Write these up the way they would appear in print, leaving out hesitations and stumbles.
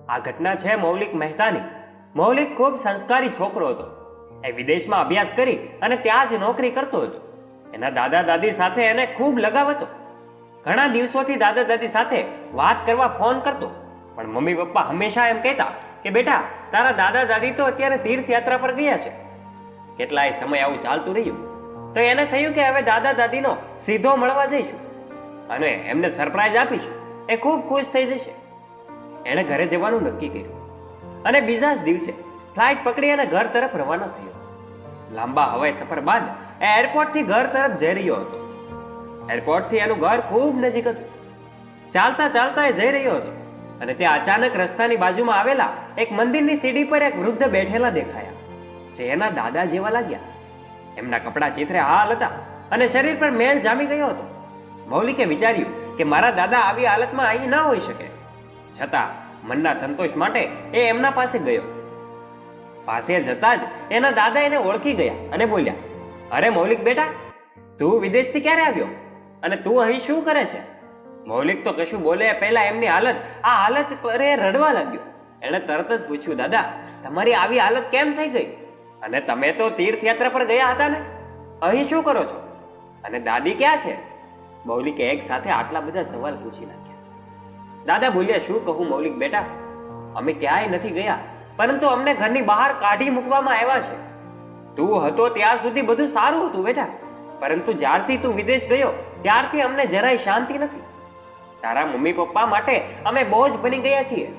આ ઘટના છે મૌલિક મહેતાની. મૌલિક ખૂબ સંસ્કારી છોકરો હતો. એ વિદેશમાં અભ્યાસ કરી અને ત્યાં જ નોકરી કરતો હતો. એના દાદા દાદી સાથે એને ખૂબ લગાવ હતો. ઘણા દિવસોથી દાદા દાદી સાથે વાત કરવા ફોન કરતો, પણ મમ્મી પપ્પા હંમેશા એમ કહેતા કે બેટા, તારા દાદા દાદી તો અત્યારે તીર્થયાત્રા પર ગયા છે. કેટલાય સમય આવું ચાલતું રહ્યું તો એને થયું કે હવે દાદા દાદીનો સીધો મળવા જઈશું અને એમને સરપ્રાઈઝ આપીશું. એ ખૂબ ખુશ થઈ જશે. એણે ઘરે જવાનું નક્કી કર્યું અને બીજા જ દિવસે ફ્લાઇટ પકડી અને ઘર તરફ રવાના થયો. લાંબા હવાઈ સફર બાદ એ એરપોર્ટથી ઘર તરફ જઈ રહ્યો હતો. એરપોર્ટથી એનું ઘર ખૂબ નજીક હતું. ચાલતા ચાલતા એ જઈ રહ્યો હતો અને ત્યાં અચાનક રસ્તાની બાજુમાં આવેલા એક મંદિરની સીડી પર એક વૃદ્ધ બેઠેલા દેખાયા, જે એના દાદા જેવા લાગ્યા. એમના કપડા ચીથરે હાલ હતા અને શરીર પર મેલ જામી ગયો હતો. મૌલિકે વિચાર્યું કે મારા દાદા આવી હાલતમાં અહીં ન હોઈ શકે. છતાં મનના સંતોષ માટે એ એમના પાસે ગયો. પાસે જતા જ એના દાદા એને ઓળખી ગયા અને બોલ્યા, અરે મૌલિક બેટા, તું વિદેશથી ક્યારે આવ્યો અને તું અહીં શું કરે છે? મૌલિક તો કશું બોલે પહેલા એમની હાલત પર એ રડવા લાગ્યો. એણે તરત જ પૂછ્યું, દાદા, તમારી આવી હાલત કેમ થઈ ગઈ? અને તમે તો તીર્થયાત્રા પર ગયા હતા ને, અહીં શું કરો છો? અને દાદી ક્યાં છે? મૌલિકે એક સાથે આટલા બધા સવાલ પૂછી નાખ્યા. દાદા બોલ્યા, શું કહું મૌલિક બેટા, અમે ક્યાંય નથી ગયા, પરંતુ અમને ઘરની બહાર કાઢી મૂકવામાં આવ્યા છે. તું હતો ત્યાં સુધી બધું સારું હતું બેટા, પરંતુ જ્યારથી તું વિદેશ ગયો ત્યારથી અમને જરાય શાંતિ નથી. તારા મમ્મી પપ્પા માટે અમે બોજ બની ગયા છીએ.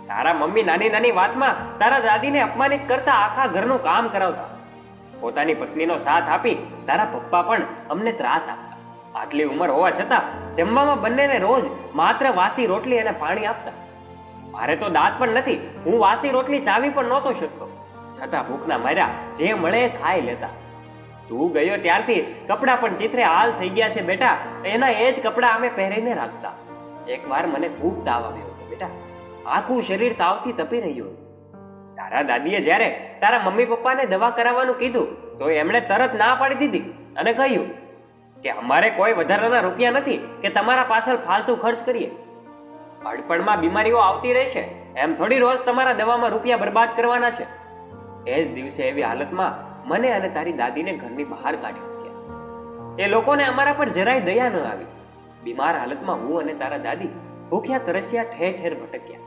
તારા મમ્મી નાની નાની વાતમાં તારા દાદીને અપમાનિત કરતા આખા ઘરનું કામ કરાવતા. પોતાની પત્નીનો સાથ આપી તારા પપ્પા પણ અમને ત્રાસ આપતા. આટલી ઉંમર હોવા છતાં જમવામાં બંનેને રોજ માત્ર વાસી રોટલી અને પાણી આપતા. મારે તો દાંત પણ નથી, હું વાસી રોટલી ચાવી પણ નહોતો શકતો, છતાં ભૂખના માર્યા જે મળે એ ખાઈ લેતા. તું ગયો ત્યારથી કપડાં પણ ચિત્રે હાલ થઈ ગયા છે બેટા, એના એ જ કપડાં અમે પહેરીને રાખતા. એકવાર મને ખૂબ તાવ આવ્યો હતો બેટા, આખું શરીર તાવથી તપી રહ્યું હતું. તારા દાદીએ જ્યારે તારા મમ્મી પપ્પાને દવા કરાવવાનું કીધું તો એમણે તરત ના પાડી દીધી અને કહ્યું કે અમારે કોઈ વધારાના રૂપિયા નથી કે તમારા પાછળ ફાલતુ ખર્ચ કરીએ. બાળપણમાં બીમારીઓ આવતી રહેશે, એમ થોડી રોજ તમારા દવામાં રૂપિયા બરબાદ કરવાના છે. એ જ દિવસે એવી હાલતમાં મને અને તારી દાદીને ઘરની બહાર કાઢી મૂક્યા. એ લોકોને અમારા પર જરાય દયા ન આવી. બીમાર હાલતમાં હું અને તારા દાદી ભૂખ્યા તરસ્યા ઠેર ઠેર ભટક્યા.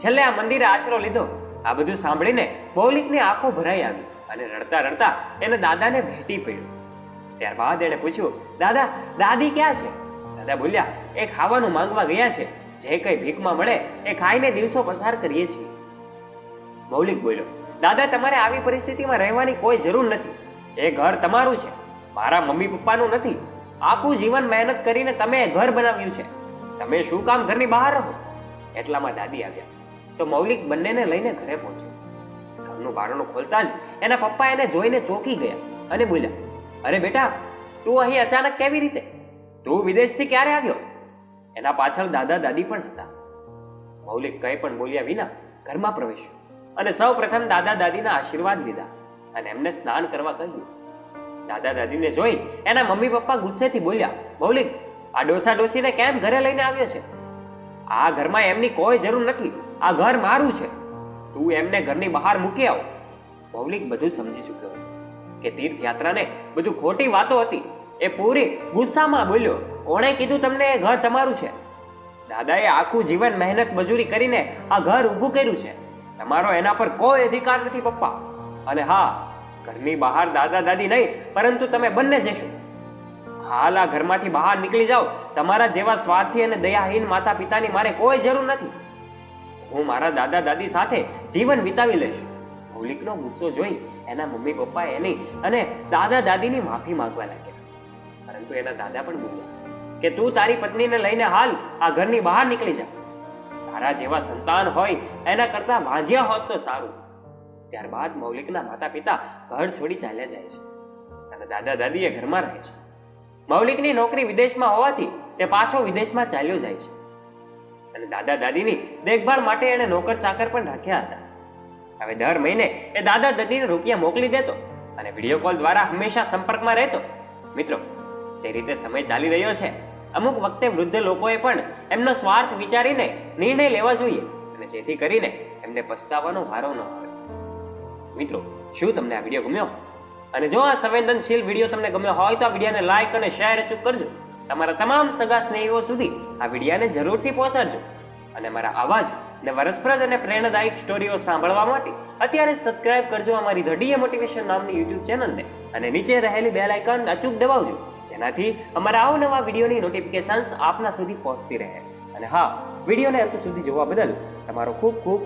છેલ્લે આ મંદિરે આશરો લીધો. આ બધું સાંભળીને મૌલિકની આંખો ભરાઈ આવી અને રડતા રડતા એને દાદાને ભેટી પડ્યો. ત્યારબાદ એણે પૂછ્યું, દાદા, દાદી ક્યાં છે? દાદા બોલ્યા, એ ખાવાનું માંગવા ગયા છે. જે કંઈ ભીખમાં મળે એ ખાઈને દિવસો પસાર કરીએ છીએ. મૌલિક બોલ્યો, દાદા, તમારે આવી પરિસ્થિતિમાં રહેવાની કોઈ જરૂર નથી. એ ઘર તમારું છે, મારા મમ્મી પપ્પાનું નથી. આખું જીવન મહેનત કરીને તમે એ ઘર બનાવ્યું છે. તમે શું કામ ઘરની બહાર રહો? એટલામાં દાદી આવ્યા તો મૌલિક બંનેને લઈને ઘરે પહોંચ્યો. ઘરનું બારણું ખોલતા જ એના પપ્પા એને જોઈને ચોંકી ગયા અને બોલ્યા, અરે બેટા, તું અહીં અચાનક કેવી રીતે? તું વિદેશથી ક્યારે આવ્યો? એના પાછળ દાદા દાદી પણ હતા. મૌલિક કંઈ પણ બોલ્યા વિના ઘરમાં પ્રવેશ્યો અને સૌ પ્રથમ દાદા દાદીના આશીર્વાદ લીધા અને એમને સ્નાન કરવા કહ્યું. દાદા દાદીને જોઈ એના મમ્મી પપ્પા ગુસ્સેથી બોલ્યા, મૌલિક, આ ડોસા ડોસીને કેમ ઘરે લઈને આવ્યો છે? આ ઘરમાં એમની કોઈ જરૂર નથી. આ ઘર મારું છે. તું એમને ઘરની બહાર મૂકી આવ. મૌલિક બધું સમજી ચૂક્યો કે તીર્થયાત્રાને બધું ખોટી વાતો હતી. એ પૂરી ગુસ્સામાં બોલ્યો, કોણે કીધું તમને એ ઘર તમારું છે? દાદાએ આખું જીવન મહેનત મજૂરી કરીને આ ઘર ઊભું કર્યું છે. તમારો એના પર કોઈ અધિકાર નથી પપ્પા. અને હા, ઘરની બહાર દાદા દાદી નહીં, પરંતુ તમે બંને જશો. હાલ આ ઘરમાંથી બહાર નીકળી જાઓ. તમારા જેવા સ્વાર્થી અને દયાહીન માતા પિતાની મારે કોઈ જરૂર નથી. હું મારા દાદા દાદી સાથે જીવન વિતાવી લઈશ. મૌલિકનો ગુસ્સો જોઈ એના મમ્મી પપ્પા એની અને દાદા દાદીની માફી માંગવા લાગ્યા. પરંતુ એના દાદા પણ બોલ્યા કે તું તારી પત્નીને લઈને હાલ આ ઘરની બહાર નીકળી જા. તારા જેવા સંતાન હોય એના કરતા વાંજ્યા હોત તો સારું. ત્યારબાદ મૌલિકના માતા પિતા ઘર છોડી ચાલ્યા જાય છે અને દાદા દાદી એ ઘરમાં રહે છે. મૌલિકની નોકરી વિદેશમાં હોવાથી તે પાછો વિદેશમાં ચાલ્યો જાય છે અને દાદા દાદીની દેખભાળ માટે એણે નોકર ચાકર પણ રાખ્યા હતા. હવે દર મહિને એ દાદા દાદીને રૂપિયા મોકલી દેતો અને વિડીયો કોલ દ્વારા હંમેશા સંપર્કમાં રહેતો. મિત્રો, જે રીતે સમય ચાલી રહ્યો છે, અમુક વખતે વૃદ્ધ લોકોએ પણ એમનો સ્વાર્થ વિચારીને નિર્ણય લેવા જોઈએ અને અને જેથી કરીને એમને પછતાવાનો વારો ન આવે. મિત્રો, શું તમને આ વિડીયો ગમ્યો? અને જો આ સંવેદનશીલ વિડીયો તમને ગમ્યો હોય તો આ વિડીયોને લાઈક અને શેર અચૂક કરજો. તમારા તમામ સગા સ્નેહીઓ સુધી આ વિડીયોને જરૂરથી પહોંચાડજો. અને મારા આવા જ નવા રસપ્રદ અને પ્રેરણાદાયક સ્ટોરીઓ સાંભળવા માટે અત્યારે સબસ્ક્રાઇબ કરજો અમારી ધ ડીએ મોટિવેશન નામની યુટ્યુબ ચેનલને અને નીચે રહેલી બેલ આઇકન અચૂક દબાવજો, જેનાથી અમારા અવનવા વિડીયોની નોટિફિકેશન્સ આપના સુધી પહોંચતી રહે. અને હા, વિડીયોને અંત સુધી જોવા બદલ તમારો ખૂબ ખૂબ